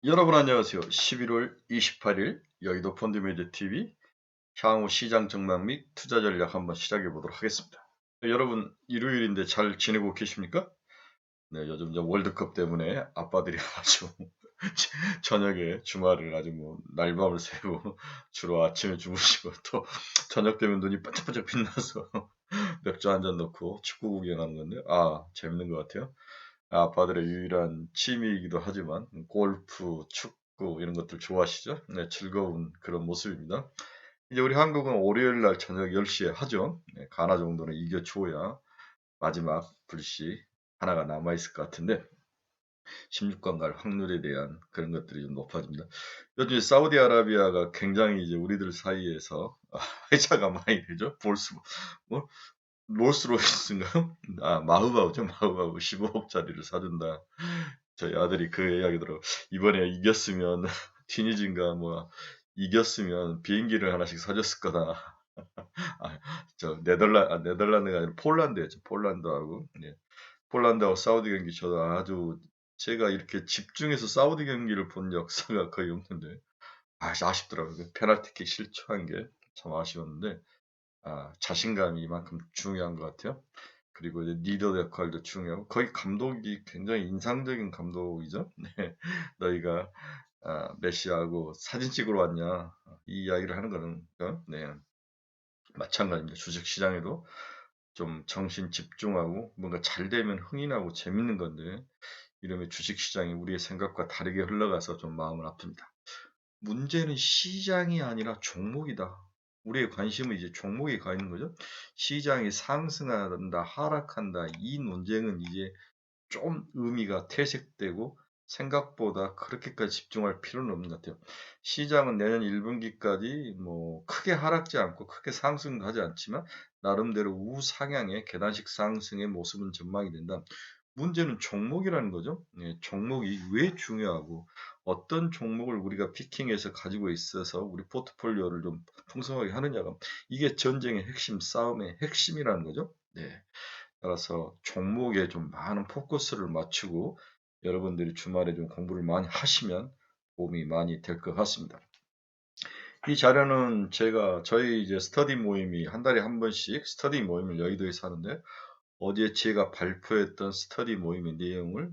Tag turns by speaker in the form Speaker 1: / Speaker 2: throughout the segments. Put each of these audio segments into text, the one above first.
Speaker 1: 여러분 안녕하세요. 11월 28일 여의도 펀드매니저 TV 향후 시장 전망 및 투자 전략 한번 시작해 보도록 하겠습니다. 여러분 일요일인데 잘 지내고 계십니까? 네, 요즘 이제 월드컵 때문에 아빠들이 아주 저녁에 주말을 아주 뭐 날밤을 새고 주로 아침에 주무시고 또 저녁 되면 눈이 반짝반짝 빛나서 맥주 한 잔 넣고 축구 구경하는 건데 재밌는 것 같아요. 아빠들의 유일한 취미이기도 하지만 골프, 축구 이런 것들 좋아하시죠? 네, 즐거운 그런 모습입니다. 이제 우리 한국은 월요일 날 저녁 10시에 하죠. 네, 가나 정도는 이겨줘야 마지막 불씨 하나가 남아있을 것 같은데 16강 갈 확률에 대한 그런 것들이 좀 높아집니다. 요즘 사우디아라비아가 굉장히 이제 우리들 사이에서 회자가 많이 되죠. 뭐 롤스로이스인가요? 마흐바우죠. 마흐바우 15억짜리를 사준다. 저희 아들이 그 이야기 들어 이번에 이겼으면 튀니진가 뭐 이겼으면 비행기를 하나씩 사줬을 거다. 네덜란드가 아니라 폴란드였죠. 폴란드하고 폴란드하고 사우디 경기 저도 아주 제가 이렇게 집중해서 사우디 경기를 본 역사가 거의 없는데 아쉽더라고요. 그 페널티킥 실축한 게 참 아쉬웠는데 자신감이 이만큼 중요한 것 같아요. 그리고 이제 리더 역할도 중요하고 거의 감독이 굉장히 인상적인 감독이죠. 네, 너희가 메시하고 사진 찍으러 왔냐 이 이야기를 하는 거는 네, 마찬가지입니다. 주식시장에도 좀 정신 집중하고 뭔가 잘 되면 흥이 나고 재밌는 건데 이러면 주식시장이 우리의 생각과 다르게 흘러가서 좀 마음은 아픕니다. 문제는 시장이 아니라 종목이다. 우리의 관심은 이제 종목에 가 있는 거죠. 시장이 상승한다, 하락한다. 이 논쟁은 이제 좀 의미가 퇴색되고 생각보다 그렇게까지 집중할 필요는 없는 것 같아요. 시장은 내년 1분기까지 뭐 크게 하락지 않고 크게 상승하지 않지만 나름대로 우상향의 계단식 상승의 모습은 전망이 된다. 문제는 종목이라는 거죠. 종목이 왜 중요하고 어떤 종목을 우리가 피킹해서 가지고 있어서 우리 포트폴리오를 좀 풍성하게 하느냐가 이게 전쟁의 핵심, 싸움의 핵심이라는 거죠. 네. 따라서 종목에 좀 많은 포커스를 맞추고 여러분들이 주말에 좀 공부를 많이 하시면 도움이 많이 될 것 같습니다. 이 자료는 저희 이제 스터디 모임이 한 달에 한 번씩 스터디 모임을 여의도에서 하는데 어제 제가 발표했던 스터디 모임의 내용을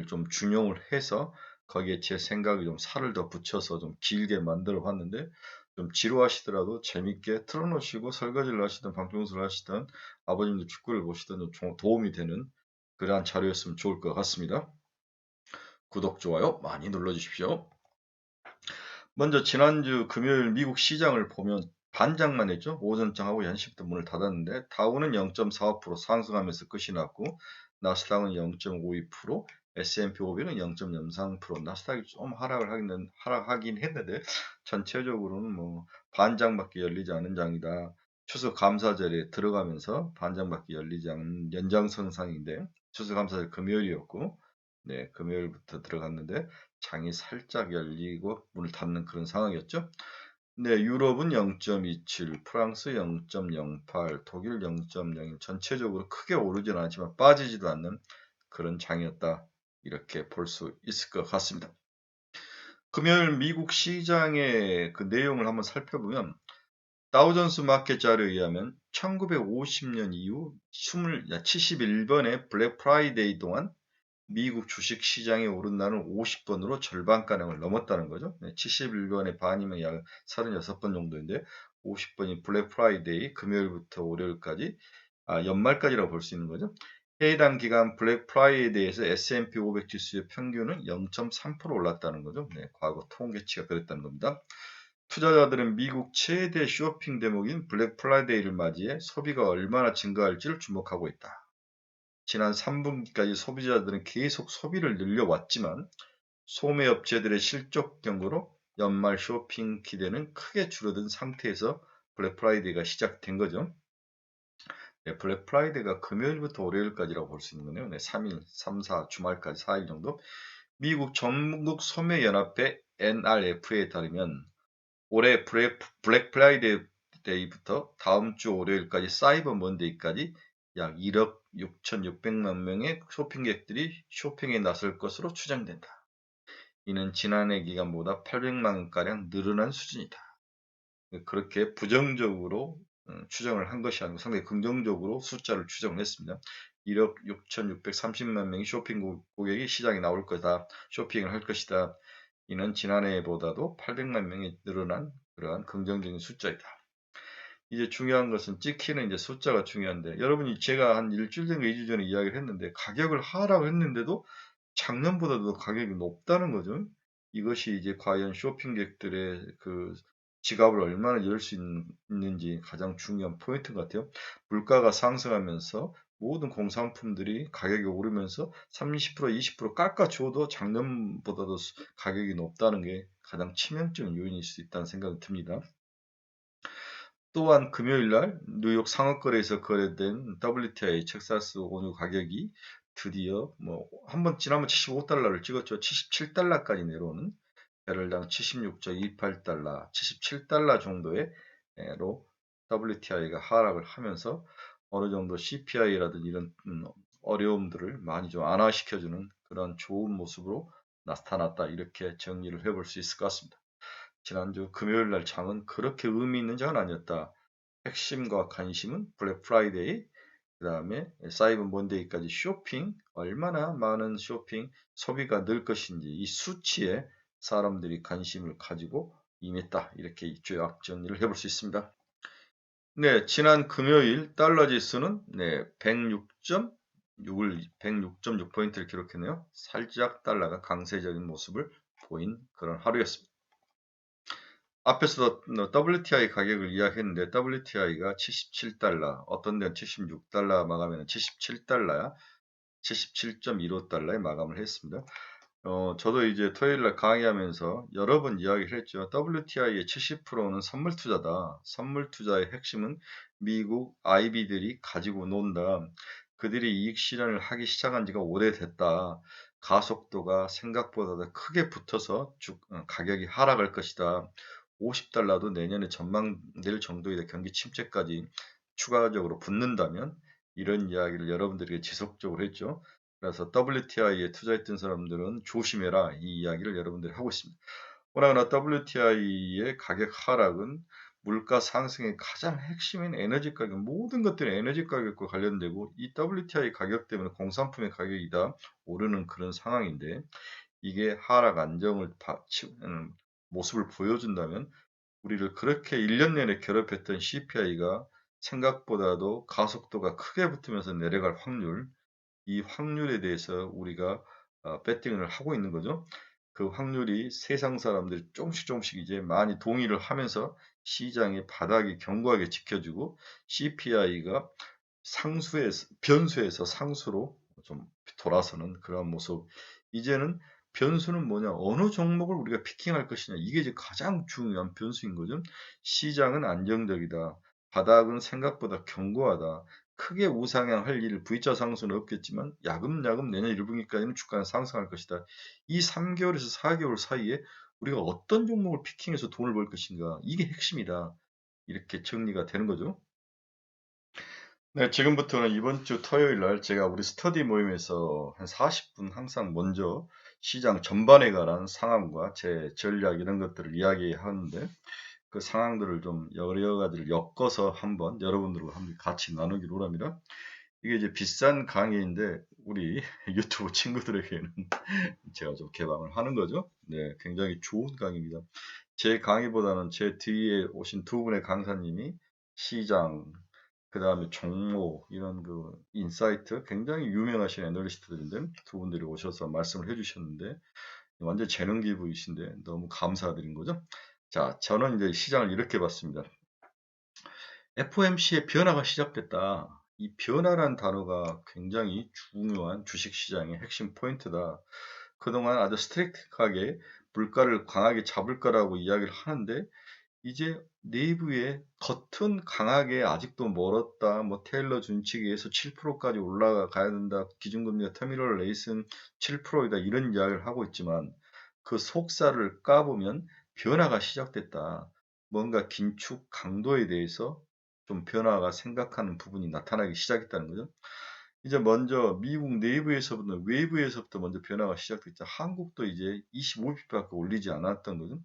Speaker 1: 좀 준용을 해서 거기에 제 생각을 좀 살을 더 붙여서 좀 길게 만들어 봤는데 좀 지루하시더라도 재밌게 틀어놓으시고 설거지를 하시든 방청소를 하시든 아버님도 축구를 보시든 좀 도움이 되는 그러한 자료였으면 좋을 것 같습니다. 구독, 좋아요 많이 눌러주십시오. 먼저 지난주 금요일 미국 시장을 보면 반장만 했죠. 오전장하고 연시부터 문을 닫았는데 다우는 0.45% 상승하면서 끝이 났고 나스닥은 0.52%, S&P 500은 0.03%, 나스닥이 좀 하락하긴 했는데 전체적으로는 뭐 반장밖에 열리지 않은 장이다. 추석 감사절에 들어가면서 반장밖에 열리지 않은 연장선상인데 추석 감사절 금요일이었고 네, 금요일부터 들어갔는데 장이 살짝 열리고 문을 닫는 그런 상황이었죠. 네, 유럽은 0.27, 프랑스 0.08, 독일 0.01, 전체적으로 크게 오르진 않지만 빠지지도 않는 그런 장이었다. 이렇게 볼 수 있을 것 같습니다. 금요일 미국 시장의 그 내용을 한번 살펴보면 다우존스 마켓 자료에 의하면 1950년 이후 71번의 블랙 프라이데이 동안 미국 주식 시장에 오른 날은 50번으로 절반가량을 넘었다는 거죠. 71번의 반이면 약 36번 정도인데 50번이 블랙 프라이데이 금요일부터 월요일까지 연말까지라고 볼 수 있는 거죠. 해당 기간 블랙 프라이데이에서 S&P 500 지수의 평균은 0.3% 올랐다는 거죠. 과거 통계치가 그랬다는 겁니다. 투자자들은 미국 최대 쇼핑 대목인 블랙 프라이데이를 맞이해 소비가 얼마나 증가할지를 주목하고 있다. 지난 3분기까지 소비자들은 계속 소비를 늘려왔지만 소매업체들의 실적 경고로 연말 쇼핑 기대는 크게 줄어든 상태에서 블랙 프라이데이가 시작된 거죠. 네, 블랙 프라이데이가 금요일부터 월요일까지라고 볼 수 있는 거네요. 3일, 3, 4 주말까지 4일 정도. 미국 전국 소매연합회 NRF에 따르면 올해 블랙 프라이데이부터 다음 주 월요일까지 사이버 먼데이까지 약 1억 6,600만 명의 쇼핑객들이 쇼핑에 나설 것으로 추정된다. 이는 지난해 기간보다 800만 원가량 늘어난 수준이다. 그렇게 부정적으로 추정을 한 것이 아니고 상당히 긍정적으로 숫자를 추정을 했습니다. 1억 6,630만 명의 쇼핑 고객이 시장에 나올 거다. 쇼핑을 할 것이다. 이는 지난해보다도 800만 명이 늘어난 그러한 긍정적인 숫자이다. 이제 중요한 것은 찍히는 이제 숫자가 중요한데, 여러분이 제가 한 일주일 전인가 2주 전에 이야기를 했는데, 가격을 하락했는데도 작년보다도 가격이 높다는 거죠. 이것이 이제 과연 쇼핑객들의 그 지갑을 얼마나 열 수 있는지 가장 중요한 포인트 같아요. 물가가 상승하면서 모든 공산품들이 가격이 오르면서 30%, 20% 깎아줘도 작년보다도 가격이 높다는 게 가장 치명적인 요인일 수 있다는 생각이 듭니다. 또한 금요일날 뉴욕 상업거래에서 거래된 WTI 텍사스 원유 가격이 드디어 지난번 75달러를 찍었죠. 77달러까지 내려오는 배럴당 76.28달러, 77달러 정도로 WTI가 하락을 하면서 어느 정도 CPI라든지 이런 어려움들을 많이 좀 완화시켜주는 그런 좋은 모습으로 나타났다. 이렇게 정리를 해볼 수 있을 것 같습니다. 지난주 금요일 날 장은 그렇게 의미 있는 장은 아니었다. 핵심과 관심은 블랙 프라이데이, 그 다음에 사이버 먼데이까지 쇼핑, 얼마나 많은 쇼핑 소비가 늘 것인지 이 수치에 사람들이 관심을 가지고 임했다. 이렇게 요약 정리를 해볼 수 있습니다. 네, 지난 금요일 달러 지수는 106.6포인트를 기록했네요. 살짝 달러가 강세적인 모습을 보인 그런 하루였습니다. 앞에서도 WTI 가격을 이야기했는데 WTI가 77달러, 어떤 데는 76달러 마감에는 77달러야, 77.15달러에 마감을 했습니다. 저도 이제 토요일날 강의하면서 여러 번 이야기를 했죠. WTI의 70%는 선물 투자다. 선물 투자의 핵심은 미국 IB들이 가지고 논다. 그들이 이익 실현을 하기 시작한 지가 오래됐다. 가속도가 생각보다 더 크게 붙어서 가격이 하락할 것이다. 50달러도 내년에 전망될 정도의 경기 침체까지 추가적으로 붙는다면 이런 이야기를 여러분들에게 지속적으로 했죠. 그래서 WTI에 투자했던 사람들은 조심해라 이 이야기를 여러분들이 하고 있습니다. 그러나 WTI의 가격 하락은 물가 상승의 가장 핵심인 에너지 가격, 모든 것들이 에너지 가격과 관련되고 이 WTI 가격 때문에 공산품의 가격이 다 오르는 그런 상황인데 이게 하락 안정을 모습을 보여준다면 우리를 그렇게 1년 내내 괴롭혔던 CPI가 생각보다도 가속도가 크게 붙으면서 내려갈 확률, 이 확률에 대해서 우리가 배팅을 하고 있는 거죠. 그 확률이 세상 사람들이 조금씩 이제 많이 동의를 하면서 시장의 바닥이 견고하게 지켜주고 CPI가 변수에서 상수로 좀 돌아서는 그런 모습. 이제는 변수는 뭐냐? 어느 종목을 우리가 피킹할 것이냐. 이게 이제 가장 중요한 변수인 거죠. 시장은 안정적이다. 바닥은 생각보다 견고하다. 크게 우상향할 일, V자 상승은 없겠지만 야금야금 내년 1분기까지는 주가는 상승할 것이다. 이 3개월에서 4개월 사이에 우리가 어떤 종목을 피킹해서 돈을 벌 것인가. 이게 핵심이다. 이렇게 정리가 되는 거죠. 네, 지금부터는 이번 주 토요일 날 제가 우리 스터디 모임에서 한 40분 항상 먼저 시장 전반에 관한 상황과 제 전략 이런 것들을 이야기하는데 그 상황들을 좀 여러 가지를 엮어서 한번 여러분들과 함께 같이 나누기로 합니다. 이게 이제 비싼 강의인데 우리 유튜브 친구들에게는 제가 좀 개방을 하는 거죠. 네, 굉장히 좋은 강의입니다. 제 강의보다는 제 뒤에 오신 두 분의 강사님이 시장, 그 다음에 종목, 이런 그 인사이트, 굉장히 유명하신 애널리스트들인데 두 분들이 오셔서 말씀을 해주셨는데 완전 재능 기부이신데 너무 감사드린 거죠. 자, 저는 이제 시장을 이렇게 봤습니다. FOMC의 변화가 시작됐다. 이 변화란 단어가 굉장히 중요한 주식시장의 핵심 포인트다. 그동안 아주 스트릭트하게 물가를 강하게 잡을 거라고 이야기를 하는데 이제 내부에 겉은 강하게 아직도 멀었다. 테일러 준칙에서 7%까지 올라가야 된다. 기준금리가 터미널 레이스는 7%이다. 이런 이야기를 하고 있지만 그 속살을 까보면 변화가 시작됐다. 뭔가 긴축 강도에 대해서 좀 변화가 생각하는 부분이 나타나기 시작했다는 거죠. 이제 먼저 미국 내부에서부터 외부에서부터 먼저 변화가 시작됐죠. 한국도 이제 25bp밖에 올리지 않았던 거죠.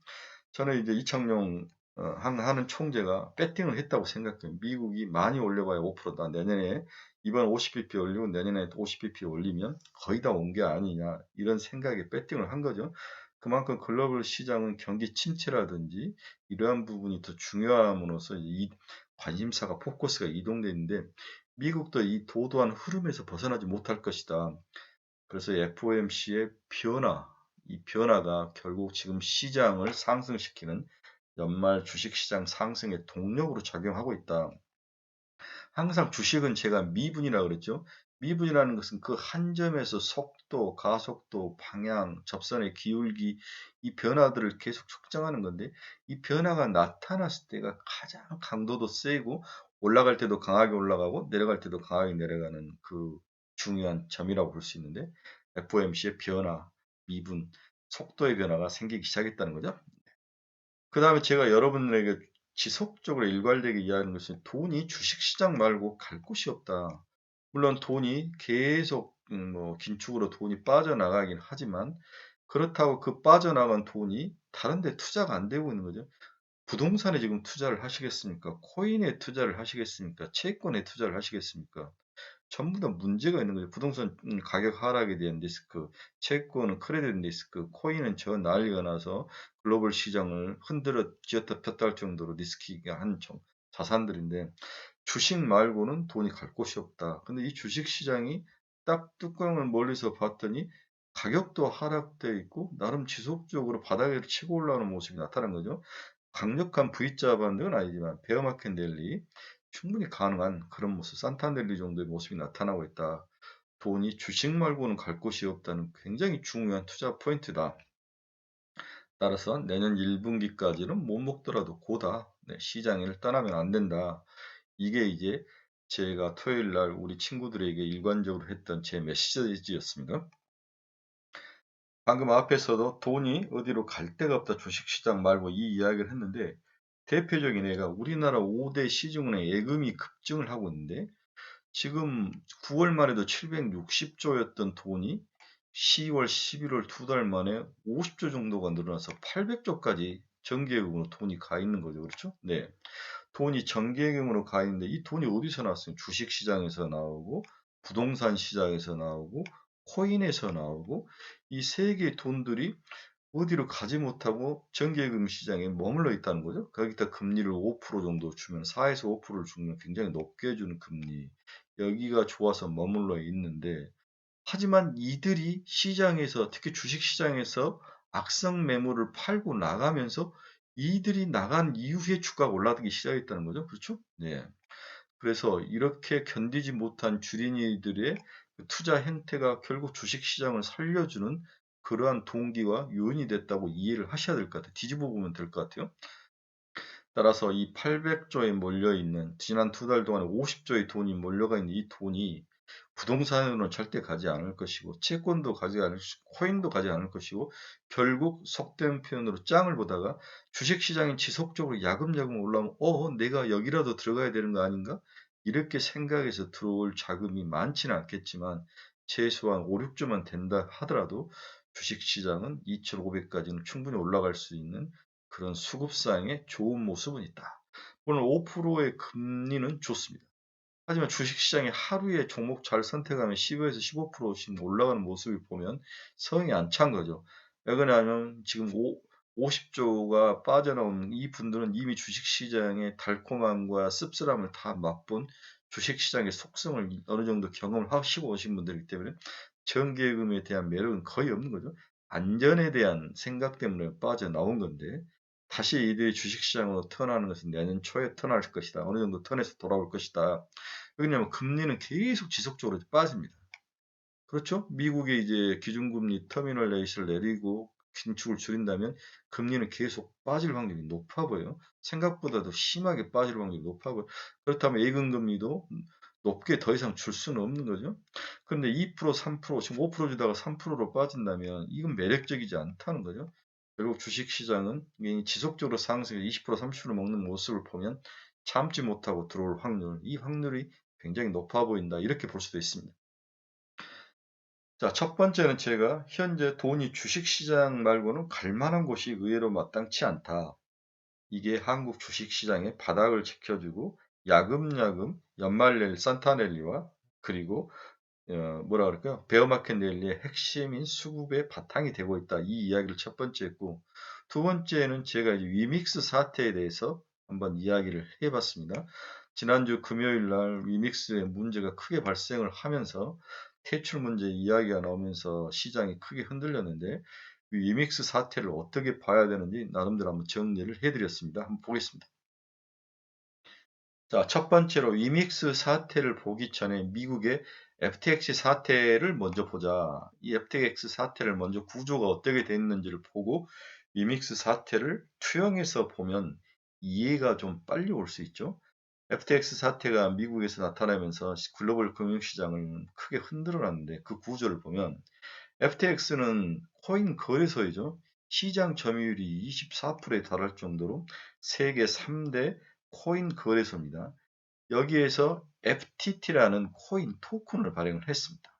Speaker 1: 저는 이제 이창용 하는 총재가 배팅을 했다고 생각해요. 미국이 많이 올려봐야 5%다. 내년에 이번 50bp 올리고 내년에 50bp 올리면 거의 다 온 게 아니냐 이런 생각에 배팅을 한 거죠. 그만큼 글로벌 시장은 경기 침체라든지 이러한 부분이 더 중요함으로써 이 관심사가 포커스가 이동되는데 미국도 이 도도한 흐름에서 벗어나지 못할 것이다. 그래서 FOMC의 변화, 이 변화가 결국 지금 시장을 상승시키는 연말 주식시장 상승의 동력으로 작용하고 있다. 항상 주식은 제가 미분이라고 그랬죠. 미분이라는 것은 그 한 점에서 속도, 가속도, 방향, 접선의 기울기, 이 변화들을 계속 측정하는 건데, 이 변화가 나타났을 때가 가장 강도도 세고, 올라갈 때도 강하게 올라가고, 내려갈 때도 강하게 내려가는 그 중요한 점이라고 볼 수 있는데, FOMC의 변화, 미분, 속도의 변화가 생기기 시작했다는 거죠. 그 다음에 제가 여러분들에게 지속적으로 일관되게 이야기하는 것은 돈이 주식시장 말고 갈 곳이 없다. 물론 돈이 계속 뭐 긴축으로 돈이 빠져나가긴 하지만 그렇다고 그 빠져나간 돈이 다른 데 투자가 안 되고 있는 거죠. 부동산에 지금 투자를 하시겠습니까? 코인에 투자를 하시겠습니까? 채권에 투자를 하시겠습니까? 전부 다 문제가 있는 거죠. 부동산 가격 하락에 대한 리스크, 채권은 크레딧 리스크, 코인은 저 난리가 나서 글로벌 시장을 흔들어 쥐었다 폈다 할 정도로 리스키가 한 자산들인데 주식 말고는 돈이 갈 곳이 없다. 근데 이 주식 시장이 딱 뚜껑을 멀리서 봤더니 가격도 하락돼 있고 나름 지속적으로 바닥을 치고 올라오는 모습이 나타난 거죠. 강력한 V자 반등은 아니지만 베어마켓 랠리 충분히 가능한 그런 모습, 산타넬리 정도의 모습이 나타나고 있다. 돈이 주식 말고는 갈 곳이 없다는 굉장히 중요한 투자 포인트다. 따라서 내년 1분기까지는 못 먹더라도 고다. 네, 시장을 떠나면 안 된다. 이게 이제 제가 토요일 날 우리 친구들에게 일관적으로 했던 제 메시지였습니다. 방금 앞에서도 돈이 어디로 갈 데가 없다 주식시장 말고 이 이야기를 했는데 대표적인 애가 우리나라 5대 시중은행 예금이 급증을 하고 있는데 지금 9월만 해도 760조였던 돈이 10월, 11월 2달 만에 50조 정도가 늘어나서 800조까지 정기예금으로 돈이 가 있는 거죠. 그렇죠? 네. 돈이 정기예금으로 가 있는데 이 돈이 어디서 나왔어요? 주식시장에서 나오고 부동산 시장에서 나오고 코인에서 나오고 이 세 개의 돈들이 어디로 가지 못하고 정기예금 시장에 머물러 있다는 거죠. 거기다 금리를 5% 정도 주면 4에서 5%를 주면 굉장히 높게 주는 금리. 여기가 좋아서 머물러 있는데 하지만 이들이 시장에서 특히 주식시장에서 악성 매물을 팔고 나가면서 이들이 나간 이후에 주가가 올라가기 시작했다는 거죠. 그렇죠? 네. 그래서 이렇게 견디지 못한 주린이들의 그 투자 행태가 결국 주식시장을 살려주는 그러한 동기와 요인이 됐다고 이해를 하셔야 될 것 같아요. 뒤집어 보면 될 것 같아요. 따라서 이 800조에 몰려있는 지난 2달 동안에 50조의 돈이 몰려가 있는 이 돈이 부동산으로는 절대 가지 않을 것이고 채권도 가지 않을 것이고 코인도 가지 않을 것이고 결국 속된 표현으로 짱을 보다가 주식시장이 지속적으로 야금야금 올라오면 내가 여기라도 들어가야 되는 거 아닌가? 이렇게 생각해서 들어올 자금이 많지는 않겠지만 최소한 5, 6조만 된다 하더라도 주식시장은 2,500까지는 충분히 올라갈 수 있는 그런 수급상의 좋은 모습은 있다. 오늘 5%의 금리는 좋습니다. 하지만 주식시장이 하루에 종목 잘 선택하면 10에서 15%씩 올라가는 모습을 보면 성이 안 찬 거죠. 왜 그러냐면 지금 50조가 빠져나온 이 분들은 이미 주식시장의 달콤함과 씁쓸함을 다 맛본 주식시장의 속성을 어느 정도 경험을 하시고 오신 분들이기 때문에 정기예금에 대한 매력은 거의 없는 거죠. 안전에 대한 생각 때문에 빠져나온 건데 다시 이들이 주식시장으로 턴하는 것은 내년 초에 턴할 것이다. 어느 정도 턴해서 돌아올 것이다. 왜냐하면 금리는 계속 지속적으로 빠집니다. 그렇죠? 미국의 이제 기준금리 터미널 레이스를 내리고 긴축을 줄인다면 금리는 계속 빠질 확률이 높아 보여요. 생각보다도 심하게 빠질 확률이 높아 보여요. 그렇다면 예금금리도 높게 더 이상 줄 수는 없는 거죠. 그런데 2%, 3%, 지금 5% 주다가 3%로 빠진다면 이건 매력적이지 않다는 거죠. 결국 주식시장은 지속적으로 상승해 20%, 30% 먹는 모습을 보면 참지 못하고 들어올 확률, 이 확률이 굉장히 높아 보인다. 이렇게 볼 수도 있습니다. 자, 첫 번째는 제가 현재 돈이 주식시장 말고는 갈 만한 곳이 의외로 마땅치 않다. 이게 한국 주식시장의 바닥을 지켜주고 야금야금 연말랠리 산타랠리와 그리고 뭐라 그럴까요? 베어마켓 랠리의 핵심인 수급의 바탕이 되고 있다. 이 이야기를 첫 번째 했고, 두 번째는 제가 이제 위믹스 사태에 대해서 한번 이야기를 해봤습니다. 지난주 금요일 날 위믹스에 문제가 크게 발생을 하면서 퇴출 문제 이야기가 나오면서 시장이 크게 흔들렸는데, 이 위믹스 사태를 어떻게 봐야 되는지 나름대로 한번 정리를 해드렸습니다. 한번 보겠습니다. 자, 첫 번째로 위믹스 사태를 보기 전에 미국의 FTX 사태를 먼저 보자. 이 FTX 사태를 먼저 구조가 어떻게 됐는지를 보고 위믹스 사태를 투영해서 보면 이해가 좀 빨리 올 수 있죠. FTX 사태가 미국에서 나타나면서 글로벌 금융시장을 크게 흔들어 놨는데 그 구조를 보면 FTX는 코인 거래소이죠. 시장 점유율이 24%에 달할 정도로 세계 3대 코인 거래소입니다. 여기에서 FTT라는 코인 토큰을 발행을 했습니다.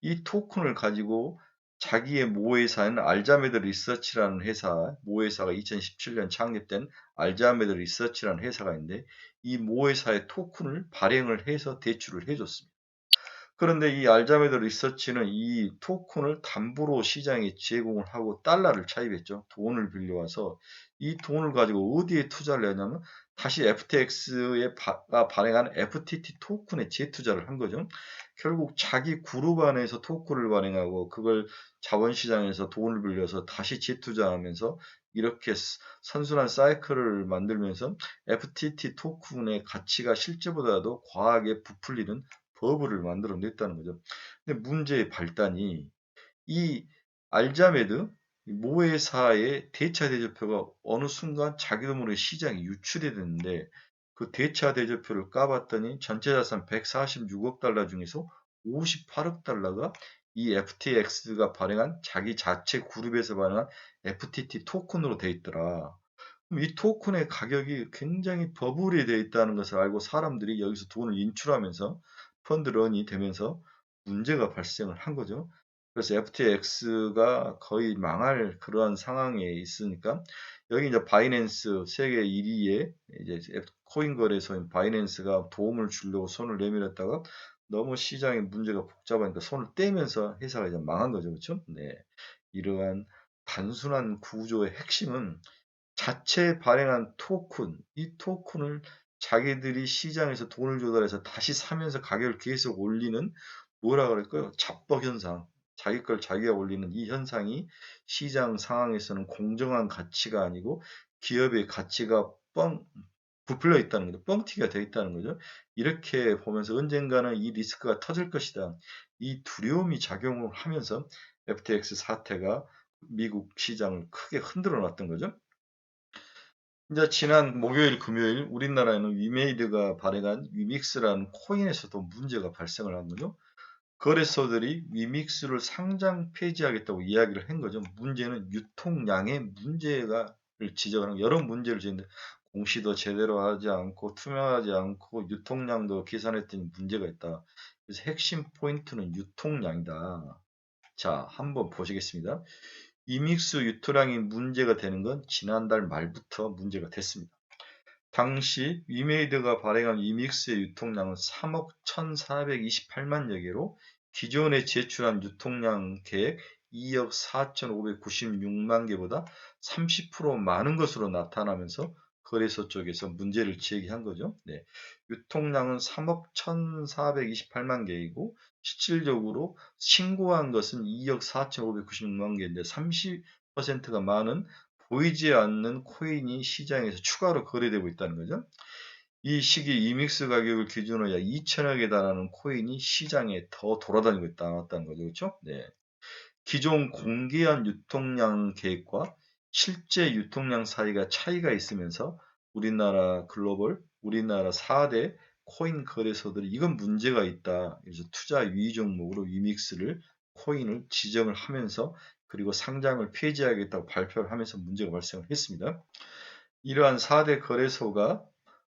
Speaker 1: 이 토큰을 가지고 자기의 모회사인 알자메드 리서치라는 회사, 모회사가 2017년 창립된 알자메드 리서치라는 회사가 있는데 이 모회사의 토큰을 발행을 해서 대출을 해줬습니다. 그런데 이 알자메드 리서치는 이 토큰을 담보로 시장에 제공을 하고 달러를 차입했죠. 돈을 빌려와서 이 돈을 가지고 어디에 투자를 했냐면 다시 FTX가 발행한 FTT 토큰에 재투자를 한 거죠. 결국 자기 그룹 안에서 토큰을 발행하고 그걸 자본시장에서 돈을 빌려서 다시 재투자하면서 이렇게 선순환 사이클을 만들면서 FTT 토큰의 가치가 실제보다도 과하게 부풀리는 버블을 만들어냈다는 거죠. 근데 문제의 발단이 이 알자메드 모회사의 대차 대조표가 어느 순간 자기도 모르게 시장에 유출이 됐는데 그 대차 대조표를 까봤더니 전체 자산 146억 달러 중에서 58억 달러가 이 FTX가 발행한 자기 자체 그룹에서 발행한 FTT 토큰으로 돼 있더라. 그럼 이 토큰의 가격이 굉장히 버블이 되어 있다는 것을 알고 사람들이 여기서 돈을 인출하면서 펀드런이 되면서 문제가 발생을 한 거죠. 그래서 FTX가 거의 망할 그러한 상황에 있으니까 여기 이제 바이낸스 세계 1위의 이제 코인 거래소인 바이낸스가 도움을 주려고 손을 내밀었다가 너무 시장의 문제가 복잡하니까 손을 떼면서 회사가 이제 망한 거죠. 그렇죠? 네. 이러한 단순한 구조의 핵심은 자체 발행한 토큰, 이 토큰을 자기들이 시장에서 돈을 조달해서 다시 사면서 가격을 계속 올리는 뭐라 그럴까요? 잡법 현상. 자기 걸 자기가 올리는 이 현상이 시장 상황에서는 공정한 가치가 아니고 기업의 가치가 부풀려 있다는 거죠. 뻥튀기가 되어 있다는 거죠. 이렇게 보면서 언젠가는 이 리스크가 터질 것이다. 이 두려움이 작용을 하면서 FTX 사태가 미국 시장을 크게 흔들어 놨던 거죠. 이제 지난 목요일, 금요일 우리나라에는 위메이드가 발행한 위믹스라는 코인에서도 문제가 발생을 한 거죠. 거래소들이 위믹스를 상장 폐지하겠다고 이야기를 한 거죠. 문제는 유통량의 문제를 지적하는 여러 문제를 지는데 공시도 제대로 하지 않고 투명하지 않고 유통량도 계산했더니 문제가 있다. 그래서 핵심 포인트는 유통량이다. 자, 한번 보시겠습니다. 위믹스 유통량이 문제가 되는 건 지난달 말부터 문제가 됐습니다. 당시 위메이드가 발행한 위믹스의 유통량은 3억 1,428만여 개로 기존에 제출한 유통량 계획 2억 4,596만 개보다 30% 많은 것으로 나타나면서 거래소 쪽에서 문제를 제기한 거죠. 네. 유통량은 3억 1,428만 개이고 실질적으로 신고한 것은 2억 4,596만 개인데 30%가 많은 보이지 않는 코인이 시장에서 추가로 거래되고 있다는 거죠. 이 시기 이믹스 가격을 기준으로 약 2천억에 달하는 코인이 시장에 더 돌아다니고 있다는 거죠. 그렇죠? 네. 기존 공개한 유통량 계획과 실제 유통량 사이가 차이가 있으면서 우리나라 4대 코인 거래소들이 이건 문제가 있다. 그래서 투자 유의 종목으로 위믹스를 코인을 지정을 하면서 그리고 상장을 폐지하겠다고 발표를 하면서 문제가 발생을 했습니다. 이러한 4대 거래소가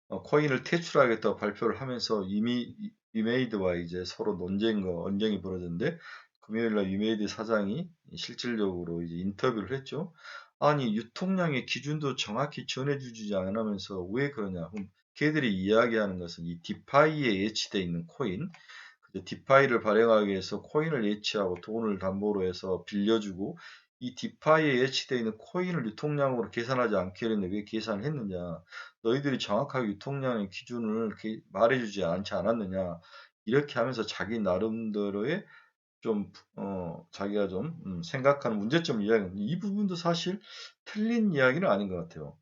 Speaker 1: 코인을 퇴출하겠다고 발표를 하면서 이미 위메이드와 이제 서로 언쟁이 벌어졌는데 금요일 날 위메이드 사장이 실질적으로 이제 인터뷰를 했죠. 아니, 유통량의 기준도 정확히 전해주지 않으면서 왜 그러냐. 그럼 걔들이 이야기하는 것은 이 디파이에 예치되어 있는 코인, 디파이를 발행하기 위해서 코인을 예치하고 돈을 담보로 해서 빌려주고, 이 디파이에 예치되어 있는 코인을 유통량으로 계산하지 않게 했는데 왜 계산을 했느냐. 너희들이 정확하게 유통량의 기준을 말해주지 않지 않았느냐. 이렇게 하면서 자기 나름대로의 좀 자기가 좀 생각하는 문제점 이야기는, 이 부분도 사실 틀린 이야기는 아닌 것 같아요.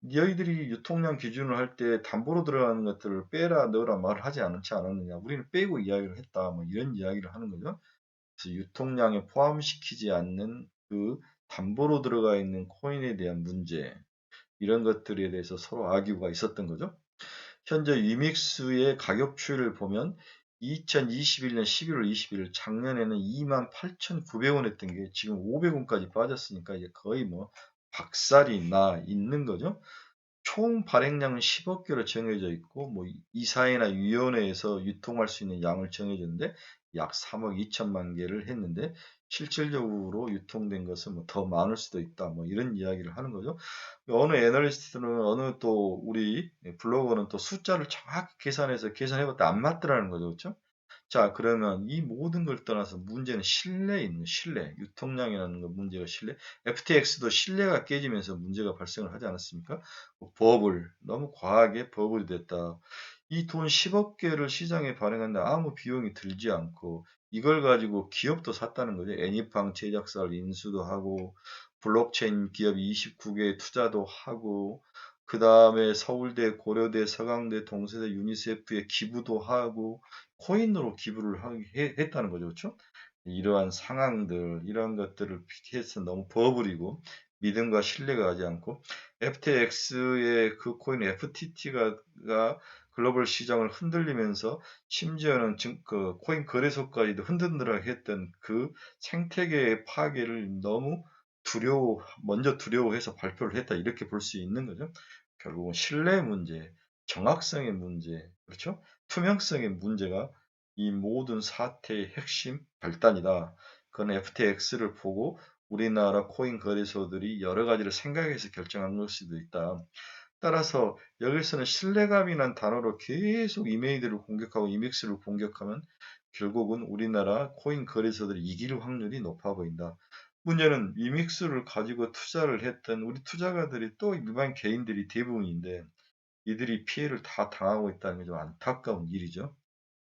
Speaker 1: 너희들이 유통량 기준을 할 때 담보로 들어가는 것들을 빼라 넣으라 말을 하지 않지 않았느냐. 우리는 빼고 이야기를 했다. 뭐 이런 이야기를 하는 거죠. 그래서 유통량에 포함시키지 않는 그 담보로 들어가 있는 코인에 대한 문제, 이런 것들에 대해서 서로 아규가 있었던 거죠. 현재 위믹스의 가격 추이를 보면 2021년 11월 21일 작년에는 28,900원 했던 게 지금 500원까지 빠졌으니까 이제 거의 뭐 박살이 나 있는 거죠. 총 발행량은 10억 개로 정해져 있고, 뭐 이사회나 위원회에서 유통할 수 있는 양을 정해졌는데 약 3억 2천만 개를 했는데, 실질적으로 유통된 것은 뭐 더 많을 수도 있다. 뭐 이런 이야기를 하는 거죠. 어느 애널리스트는, 어느 또 우리 블로거는 또 숫자를 정확히 계산해서 계산해봤다 안 맞더라는 거죠. 그렇죠? 자, 그러면 이 모든 걸 떠나서 문제는 신뢰에 있는, 신뢰, 유통량이라는 거 문제가 신뢰. FTX도 신뢰가 깨지면서 문제가 발생을 하지 않았습니까? 버블, 너무 과하게 버블이 됐다. 이 돈 10억 개를 시장에 발행하는데 아무 비용이 들지 않고 이걸 가지고 기업도 샀다는 거죠. 애니팡 제작사를 인수도 하고, 블록체인 기업 29개 투자도 하고, 그 다음에 서울대, 고려대, 서강대, 동세대, 유니세프에 기부도 하고, 코인으로 기부를 했다는 거죠. 그렇죠? 이러한 상황들, 이러한 것들을 해서 너무 버블이고 믿음과 신뢰가 가지 않고, FTX의 그 코인 FTT가 글로벌 시장을 흔들리면서 심지어는 그 코인 거래소까지도 흔들리게 했던 그 생태계의 파괴를 너무 먼저 두려워해서 발표를 했다. 이렇게 볼 수 있는 거죠. 결국은 신뢰 문제, 정확성의 문제, 그렇죠? 투명성의 문제가 이 모든 사태의 핵심 발단이다. 그건 FTX를 보고 우리나라 코인 거래소들이 여러 가지를 생각해서 결정한 걸 수도 있다. 따라서 여기서는 신뢰감이란 단어로 계속 이메이드를 공격하고 이믹스를 공격하면 결국은 우리나라 코인 거래소들이 이길 확률이 높아 보인다. 문제는 이믹스를 가지고 투자를 했던 우리 투자가들이 또 일반 개인들이 대부분인데, 이들이 피해를 다 당하고 있다는 게 좀 안타까운 일이죠.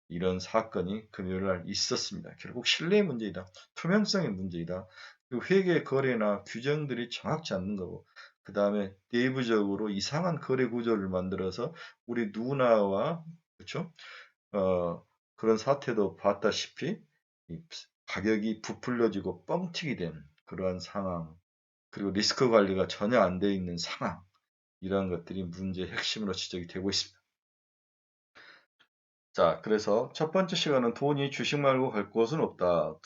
Speaker 1: 이런 사건이 금요일 날 있었습니다. 결국 신뢰의 문제이다. 투명성의 문제이다. 그 회계 거래나 규정들이 정확치 않는 거고, 그 다음에 내부적으로 이상한 거래 구조를 만들어서 우리 누나와, 그렇죠? 그런 사태도 봤다시피 가격이 부풀려지고 뻥튀기 된 그러한 상황, 그리고 리스크 관리가 전혀 안 되어 있는 상황, 이러한 것들이 문제의 핵심으로 지적이 되고 있습니다. 자, 그래서 첫 번째 시간은 돈이 주식 말고 갈 곳은 없다.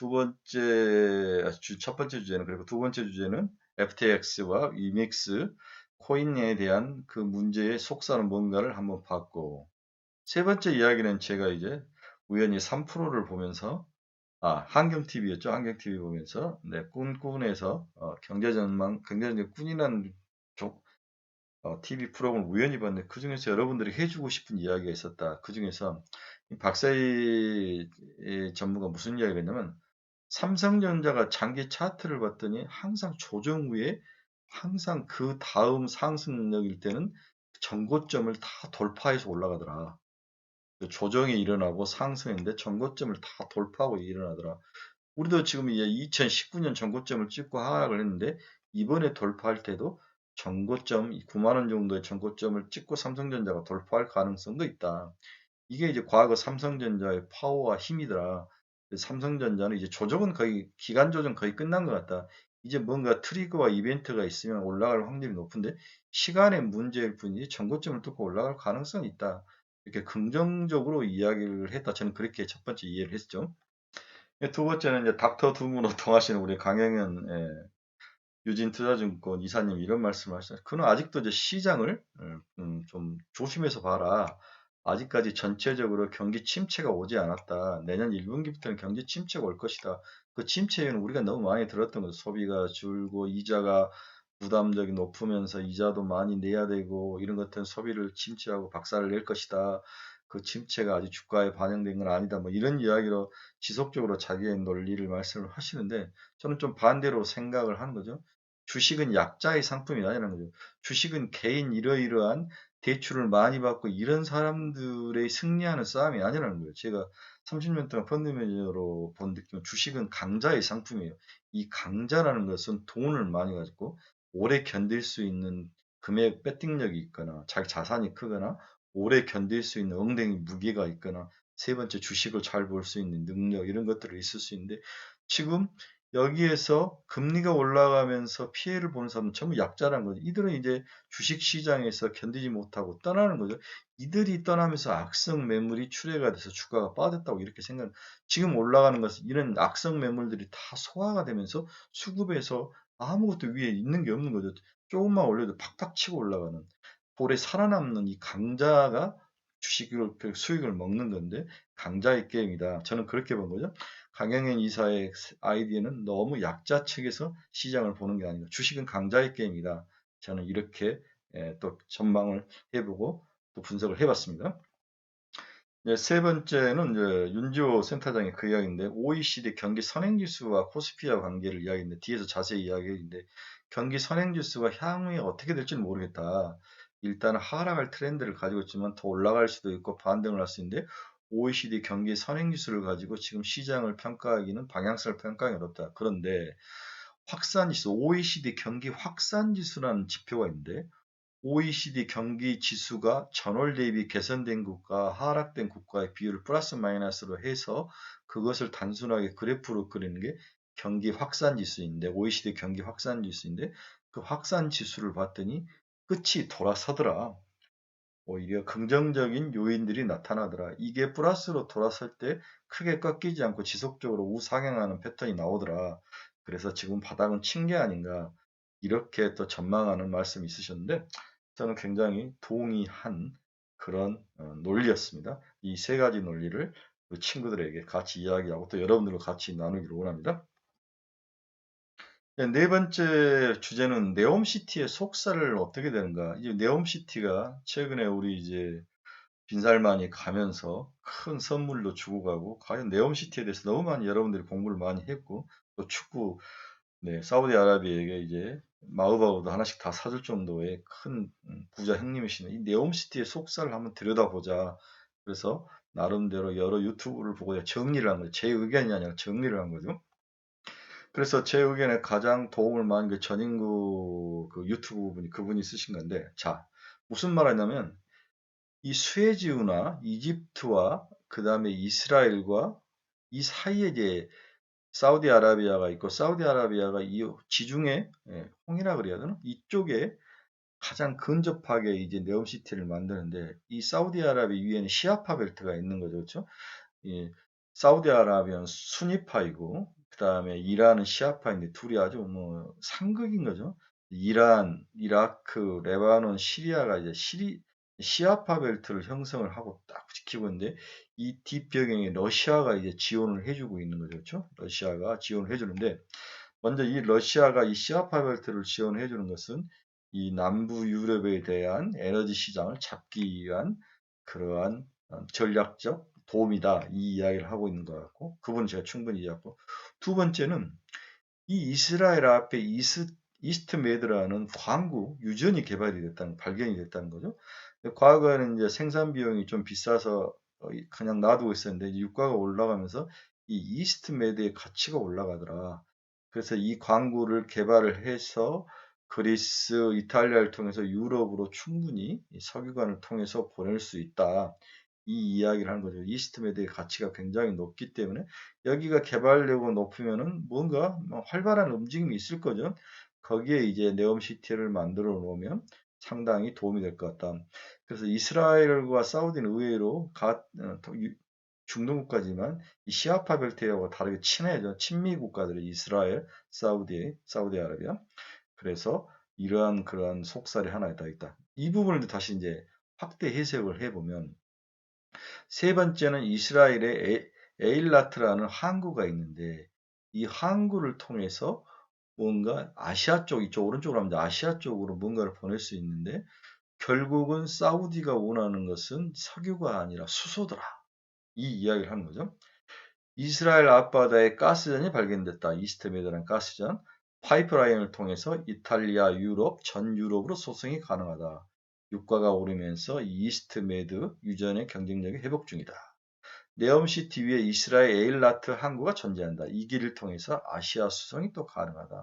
Speaker 1: 첫 번째 주제는, 그리고 두 번째 주제는 FTX와 위믹스 코인에 대한 그 문제의 속사는 뭔가를 한번 봤고, 세 번째 이야기는 제가 이제 우연히 3%를 보면서, 한경TV였죠. 한경TV 보면서, 네, 꾼에서 경제전망, 경제전망 꾼이라는 TV 프로그램을 우연히 봤는데, 그 중에서 여러분들이 해주고 싶은 이야기가 있었다. 그 중에서 박사희 전문가 무슨 이야기를 했냐면, 삼성전자가 장기 차트를 봤더니 항상 조정 후에 항상 그 다음 상승 능력일 때는 전고점을 다 돌파해서 올라가더라. 조정이 일어나고 상승인데 전고점을 다 돌파하고 일어나더라. 우리도 지금 이제 2019년 전고점을 찍고 하락을 했는데, 이번에 돌파할 때도 전고점 9만 원 정도의 전고점을 찍고 삼성전자가 돌파할 가능성도 있다. 이게 이제 과거 삼성전자의 파워와 힘이더라. 삼성전자는 이제 조정은 거의, 기간 조정 거의 끝난 것 같다. 이제 뭔가 트리거와 이벤트가 있으면 올라갈 확률이 높은데, 시간의 문제일 뿐이지 전고점을 뚫고 올라갈 가능성이 있다. 이렇게 긍정적으로 이야기를 했다. 저는 그렇게 첫 번째 이해를 했죠. 두 번째는 이제 닥터 둠으로 통하시는 우리 강영현 유진투자증권 이사님 이런 말씀을 하셨어요. 그는 아직도 이제 시장을 좀 조심해서 봐라. 아직까지 전체적으로 경기 침체가 오지 않았다. 내년 1분기부터는 경기 침체가 올 것이다. 그 침체에는 우리가 너무 많이 들었던 거죠. 소비가 줄고 이자가 부담적이 높으면서 이자도 많이 내야 되고 이런 것들은 소비를 침체하고 박살을 낼 것이다. 그 침체가 아직 주가에 반영된 건 아니다. 뭐 이런 이야기로 지속적으로 자기의 논리를 말씀을 하시는데 저는 좀 반대로 생각을 하는 거죠. 주식은 약자의 상품이 아니라는 거죠. 주식은 개인 이러이러한 대출을 많이 받고 이런 사람들의 승리하는 싸움이 아니라는 거예요. 제가 30년 동안 펀드 매니저로 본 느낌은 주식은 강자의 상품이에요. 이 강자라는 것은 돈을 많이 가지고 오래 견딜 수 있는 금액 배팅력이 있거나 자기 자산이 크거나 오래 견딜 수 있는 엉덩이 무게가 있거나 세 번째 주식을 잘 볼 수 있는 능력 이런 것들이 있을 수 있는데 지금 여기에서 금리가 올라가면서 피해를 보는 사람은 전부 약자라는 거죠. 이들은 이제 주식 시장에서 견디지 못하고 떠나는 거죠. 이들이 떠나면서 악성 매물이 출회가 돼서 주가가 빠졌다고 이렇게 생각. 지금 올라가는 것은 이런 악성 매물들이 다 소화가 되면서 수급에서 아무것도 위에 있는 게 없는 거죠. 조금만 올려도 팍팍 치고 올라가는. 볼에 살아남는 이 강자가 주식을 수익을 먹는 건데 강자의 게임이다. 저는 그렇게 본 거죠. 강영현 이사의 아이디어는 너무 약자 측에서 시장을 보는 게 아니라 주식은 강자의 게임이다. 저는 이렇게 또 전망을 해보고 또 분석을 해봤습니다. 네, 세 번째는 이제 윤지호 센터장의 그 이야기인데 OECD 경기 선행지수와 코스피와 관계를 이야기했는데 뒤에서 자세히 이야기했는데 경기 선행지수가 향후에 어떻게 될지는 모르겠다. 일단 하락할 트렌드를 가지고 있지만 더 올라갈 수도 있고 반등을 할 수 있는데 OECD 경기 선행지수를 가지고 지금 시장을 평가하기는 방향성을 평가하기 어렵다. 그런데 확산지수, OECD 경기 확산지수라는 지표가 있는데 OECD 경기 지수가 전월 대비 개선된 국가, 하락된 국가의 비율을 플러스 마이너스로 해서 그것을 단순하게 그래프로 그리는 게 경기 확산 지수인데 OECD 경기 확산 지수인데 그 확산 지수를 봤더니 끝이 돌아서더라. 오히려 긍정적인 요인들이 나타나더라. 이게 플러스로 돌아설 때 크게 꺾이지 않고 지속적으로 우상향하는 패턴이 나오더라. 그래서 지금 바닥은 친 게 아닌가 이렇게 또 전망하는 말씀이 있으셨는데 저는 굉장히 동의한 그런 논리였습니다. 이 세 가지 논리를 그 친구들에게 같이 이야기하고 또 여러분들과 같이 나누기를 원합니다. 네 번째 주제는 네옴시티의 속살을 어떻게 되는가. 이 네옴시티가 최근에 우리 이제 빈살만이 가면서 큰 선물도 주고 가고 과연 네옴시티에 대해서 너무 많이 여러분들이 공부를 많이 했고 또 축구 네, 사우디아라비아에게 이제 마우바우도 하나씩 다 사줄 정도의 큰 부자 형님이시네. 이 네옴시티의 속살을 한번 들여다보자. 그래서 나름대로 여러 유튜브를 보고 정리를 한 거죠. 제 의견이 아니라 정리를 한 거죠. 그래서 제 의견에 가장 도움을 많은 게 전인구 그 유튜브 분이 그분이 쓰신 건데, 자, 무슨 말 하냐면, 이 수에즈운하 이집트와 그 다음에 이스라엘과 이 사이에 이제 사우디아라비아가 있고 사우디아라비아가 이 지중해 홍해라 그래야 되나? 이쪽에 가장 근접하게 이제 네옴시티를 만드는데 이 사우디아라비아 위에는 시아파 벨트가 있는 거죠. 그렇죠? 이 사우디아라비아는 수니파이고 그다음에 이란은 시아파인데 둘이 아주 뭐 상극인 거죠. 이란, 이라크, 레바논, 시리아가 이제 시아파 벨트를 형성을 하고 딱 지키고 있는데 이 뒷배경에 러시아가 이제 지원을 해주고 있는 거죠. 그렇죠? 러시아가 지원을 해주는데 먼저 이 러시아가 이 시아파 벨트를 지원해 주는 것은 이 남부 유럽에 대한 에너지 시장을 잡기 위한 그러한 전략적 도움이다. 이 이야기를 하고 있는 것 같고 그분은 제가 충분히 이해하고 두 번째는 이 이스라엘 앞에 이스트메드라는 광구 유전이 개발이 됐다는 발견이 됐다는 거죠. 과거에는 이제 생산 비용이 좀 비싸서 그냥 놔두고 있었는데 유가가 올라가면서 이 이스트메드의 가치가 올라가더라. 그래서 이 광구를 개발을 해서 그리스, 이탈리아를 통해서 유럽으로 충분히 석유관을 통해서 보낼 수 있다. 이 이야기를 하는 거죠. 이스트메드의 가치가 굉장히 높기 때문에 여기가 개발되고 높으면은 뭔가 뭐 활발한 움직임이 있을 거죠. 거기에 이제 네옴시티를 만들어 놓으면 상당히 도움이 될 것 같다. 그래서 이스라엘과 사우디는 의외로 중동 국가지만 이 시아파 벨트하고 다르게 친해져 친미 국가들이 이스라엘, 사우디아라비아. 그래서 이러한 그러한 속살이 하나 있다. 이 부분을 다시 이제 확대 해석을 해보면 세 번째는 이스라엘의 에일라트라는 항구가 있는데 이 항구를 통해서 뭔가 아시아 쪽, 이쪽 오른쪽으로 하면 아시아 쪽으로 뭔가를 보낼 수 있는데 결국은 사우디가 원하는 것은 석유가 아니라 수소더라. 이 이야기를 하는 거죠. 이스라엘 앞바다에 가스전이 발견됐다. 이스트메드라는 가스전. 파이프라인을 통해서 이탈리아, 유럽, 전 유럽으로 소송이 가능하다. 유가가 오르면서 이스트메드 유전의 경쟁력이 회복 중이다. 네옴시티 위에 이스라엘 에일라트 항구가 존재한다. 이 길을 통해서 아시아 수송이 또 가능하다.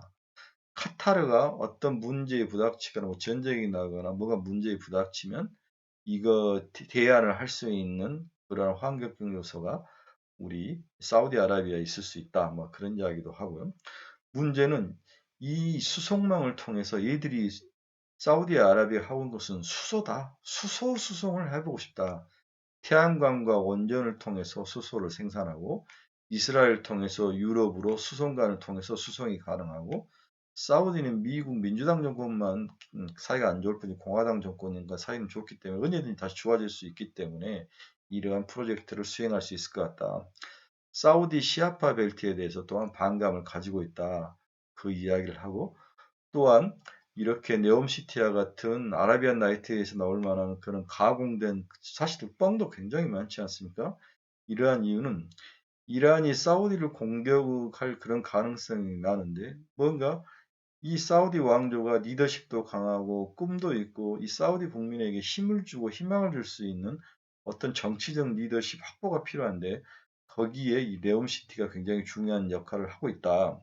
Speaker 1: 카타르가 어떤 문제에 부닥치거나 뭐 전쟁이 나거나 뭐가 문제에 부닥치면 이거 대안을 할 수 있는 그런 환경적 요소가 우리 사우디아라비아에 있을 수 있다. 뭐 그런 이야기도 하고요. 문제는 이 수송망을 통해서 얘들이 사우디아라비아 하온 것은 수소다. 수소 수송을 해보고 싶다. 태양광과 원전을 통해서 수소를 생산하고 이스라엘 통해서 유럽으로 수송관을 통해서 수송이 가능하고 사우디는 미국 민주당 정권만 사이가 안 좋을 뿐이 공화당 정권과 사이는 좋기 때문에 언제든지 다시 좋아질 수 있기 때문에 이러한 프로젝트를 수행할 수 있을 것 같다. 사우디 시아파 벨트에 대해서 또한 반감을 가지고 있다. 그 이야기를 하고 또한 이렇게 네옴시티와 같은 아라비안 나이트에서 나올 만한 그런 가공된 사실 뻥도 굉장히 많지 않습니까? 이러한 이유는 이란이 사우디를 공격할 그런 가능성이 나는데 뭔가 이 사우디 왕조가 리더십도 강하고 꿈도 있고 이 사우디 국민에게 힘을 주고 희망을 줄 수 있는 어떤 정치적 리더십 확보가 필요한데 거기에 이 네옴시티가 굉장히 중요한 역할을 하고 있다.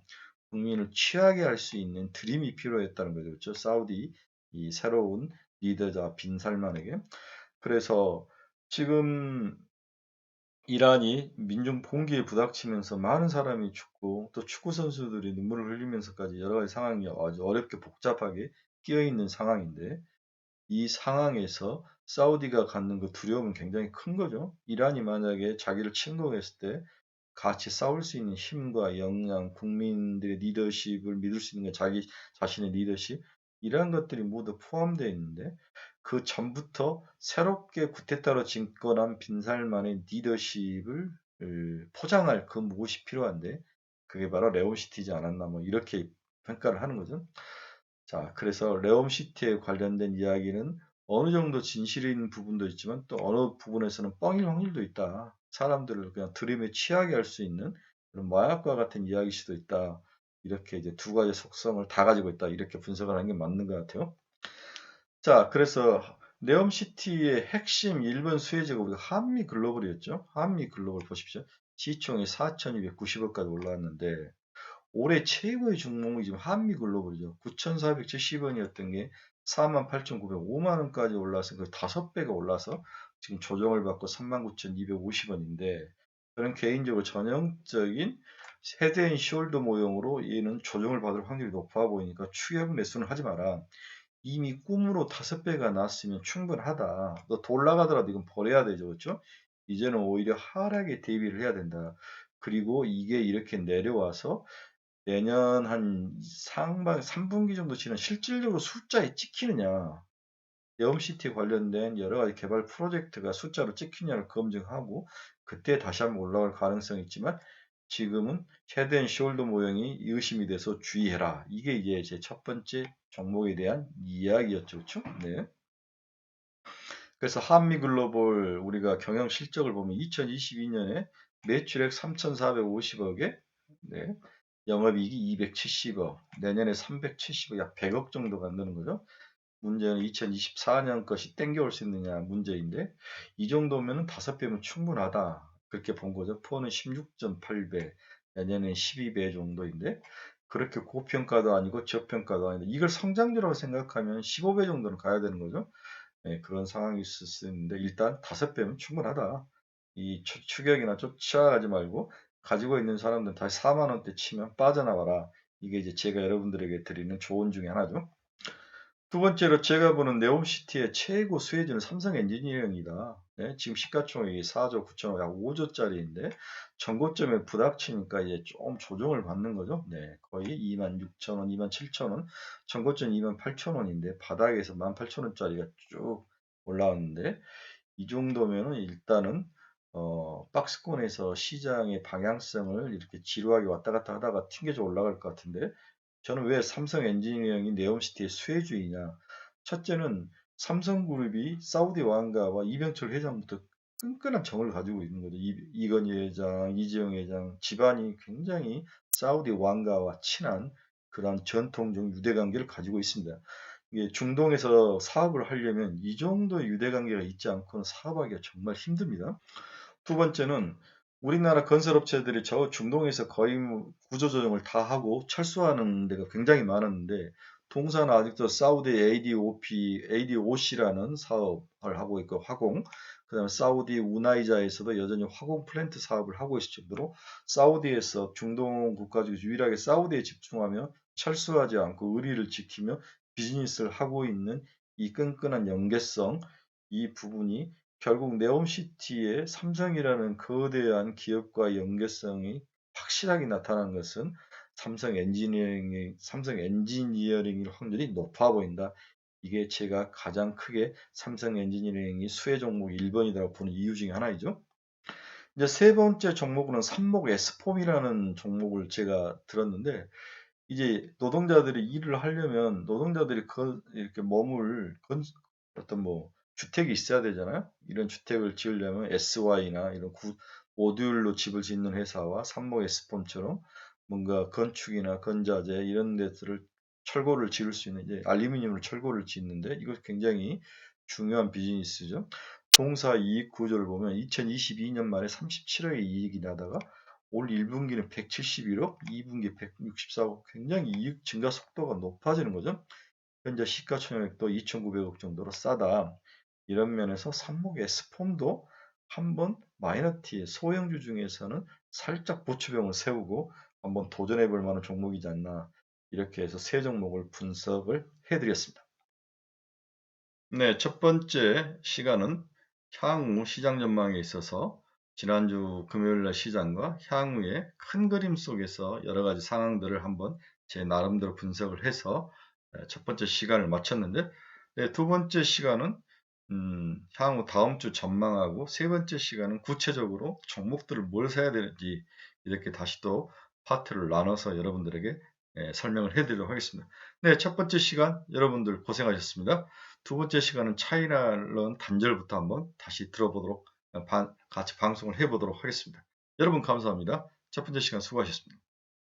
Speaker 1: 국민을 취하게 할 수 있는 드림이 필요했다는 거죠. 그렇죠? 사우디 이 새로운 리더자 빈 살만에게. 그래서 지금 이란이 민중 봉기에 부닥치면서 많은 사람이 죽고 또 축구 선수들이 눈물을 흘리면서까지 여러 가지 상황이 아주 어렵게 복잡하게 끼어 있는 상황인데 이 상황에서 사우디가 갖는 그 두려움은 굉장히 큰 거죠. 이란이 만약에 자기를 침공했을 때 같이 싸울 수 있는 힘과 역량, 국민들의 리더십을 믿을 수 있는 게 자기 자신의 리더십, 이러한 것들이 모두 포함되어 있는데 그 전부터 새롭게 구테타로 집권한 빈살만의 리더십을 포장할 그 무엇이 필요한데 그게 바로 레온시티지 않았나 뭐 이렇게 평가를 하는 거죠. 자, 그래서 레옴시티에 관련된 이야기는 어느 정도 진실인 부분도 있지만 또 어느 부분에서는 뻥일 확률도 있다. 사람들을 그냥 드림에 취하게 할 수 있는 그런 마약과 같은 이야기일 수도 있다. 이렇게 이제 두 가지 속성을 다 가지고 있다. 이렇게 분석을 하는 게 맞는 것 같아요. 자, 그래서 네옴시티의 핵심 1번 수혜자가 우리가 한미 글로벌이었죠. 한미 글로벌 보십시오. 시총이 4,290억까지 올라왔는데 올해 최고의 종목이 지금 한미글로벌이죠. 9,470원이었던 게 48,900, 5만 원까지 올라서 거의 5배가 올라서 지금 조정을 받고 39,250원인데 저는 개인적으로 전형적인 헤드앤 숄더 모형으로 얘는 조정을 받을 확률이 높아 보이니까 추격 매수는 하지 마라. 이미 꿈으로 5배가 났으면 충분하다. 너 더 올라가더라도 이건 버려야 되죠. 그렇죠? 이제는 오히려 하락에 대비를 해야 된다. 그리고 이게 이렇게 내려와서 내년 한 상반 3분기 정도 지나 실질적으로 숫자에 찍히느냐, 네옴시티 관련된 여러 가지 개발 프로젝트가 숫자로 찍히냐를 검증하고 그때 다시 한번 올라갈 가능성이 있지만 지금은 헤드 앤 숄더 모형이 의심이 돼서 주의해라. 이게 이제 제 첫 번째 종목에 대한 이야기였죠. 그렇죠? 네. 그래서 한미글로벌 우리가 경영 실적을 보면 2022년에 매출액 3,450억에 네, 영업이익이 270억, 내년에 370억, 약 100억 정도가 는는 거죠. 문제는 2024년 것이 땡겨올 수 있느냐 문제인데 이 정도면 5배면 충분하다. 그렇게 본 거죠. 포는 16.8배, 내년엔 12배 정도인데 그렇게 고평가도 아니고 저평가도 아닌데 이걸 성장률이라고 생각하면 15배 정도는 가야 되는 거죠. 네, 그런 상황이 있을 수 있는데 일단 5배면 충분하다. 이 추격이나 쫓아가지 말고 가지고 있는 사람들은 다시 4만 원대 치면 빠져나와라. 이게 이제 제가 여러분들에게 드리는 조언 중에 하나죠. 두 번째로 제가 보는 네옴시티의 최고 수혜주는 삼성 엔지니어링이다. 네, 지금 시가총액이 4조 9천억, 약 5조짜리인데 전고점에 부닥치니까 이제 좀 조정을 받는 거죠. 네, 거의 2만 6천 원, 2만 7천 원, 전고점 2만 8천 원인데 바닥에서 1만 8천 원짜리가 쭉 올라왔는데 이 정도면은 일단은 박스권에서 시장의 방향성을 이렇게 지루하게 왔다 갔다 하다가 튕겨져 올라갈 것 같은데, 저는 왜 삼성 엔지니어링이 네옴시티의 수혜주의냐. 첫째는 삼성그룹이 사우디 왕가와 이병철 회장부터 끈끈한 정을 가지고 있는 거죠. 이건희 회장, 이재용 회장 집안이 굉장히 사우디 왕가와 친한 그런 전통적 유대관계를 가지고 있습니다. 이게 중동에서 사업을 하려면 이 정도 유대관계가 있지 않고는 사업하기가 정말 힘듭니다. 두 번째는 우리나라 건설업체들이 저 중동에서 거의 뭐 구조조정을 다 하고 철수하는 데가 굉장히 많았는데, 동사는 아직도 사우디 ADOC라는 사업을 하고 있고, 화공, 그다음에 사우디 우나이자에서도 여전히 화공 플랜트 사업을 하고 있을 정도로 사우디에서 중동 국가 중에서 유일하게 사우디에 집중하며 철수하지 않고 의리를 지키며 비즈니스를 하고 있는 이 끈끈한 연계성, 이 부분이 결국 네옴시티의 삼성이라는 거대한 기업과의 연계성이 확실하게 나타난 것은 삼성 엔지니어링일 확률이 높아 보인다. 이게 제가 가장 크게 삼성 엔지니어링이 수혜 종목 1번이라고 보는 이유 중에 하나이죠. 이제 세 번째 종목은 삼목 S폼이라는 종목을 제가 들었는데, 이제 노동자들이 일을 하려면 노동자들이 이렇게 어떤 뭐 주택이 있어야 되잖아요. 이런 주택을 지으려면 SY나 이런 모듈로 집을 짓는 회사와 삼목 S폼처럼 뭔가 건축이나 건자재 이런 데들을 철골을 지을 수 있는, 이제 알루미늄으로 철골을 짓는데 이거 굉장히 중요한 비즈니스죠. 동사 이익 구조를 보면 2022년 말에 37억의 이익이 나다가 올 1분기는 171억, 2분기 164억, 굉장히 이익 증가 속도가 높아지는 거죠. 현재 시가총액도 2,900억 정도로 싸다. 이런 면에서 삼목 S폼도 한번 마이너티의 소형주 중에서는 살짝 보추병을 세우고 한번 도전해 볼 만한 종목이지 않나. 이렇게 해서 세 종목을 분석을 해드렸습니다. 네, 첫 번째 시간은 향후 시장 전망에 있어서 지난주 금요일날 시장과 향후의 큰 그림 속에서 여러 가지 상황들을 한번 제 나름대로 분석을 해서 첫 번째 시간을 마쳤는데, 네, 두 번째 시간은 향후 다음 주 전망하고, 세 번째 시간은 구체적으로 종목들을 뭘 사야 되는지 이렇게 다시 또 파트를 나눠서 여러분들에게 설명을 해드리도록 하겠습니다. 네, 첫 번째 시간 여러분들 고생하셨습니다. 두 번째 시간은 차이나런 단절부터 한번 다시 들어보도록 같이 방송을 해보도록 하겠습니다. 여러분 감사합니다. 첫 번째 시간 수고하셨습니다.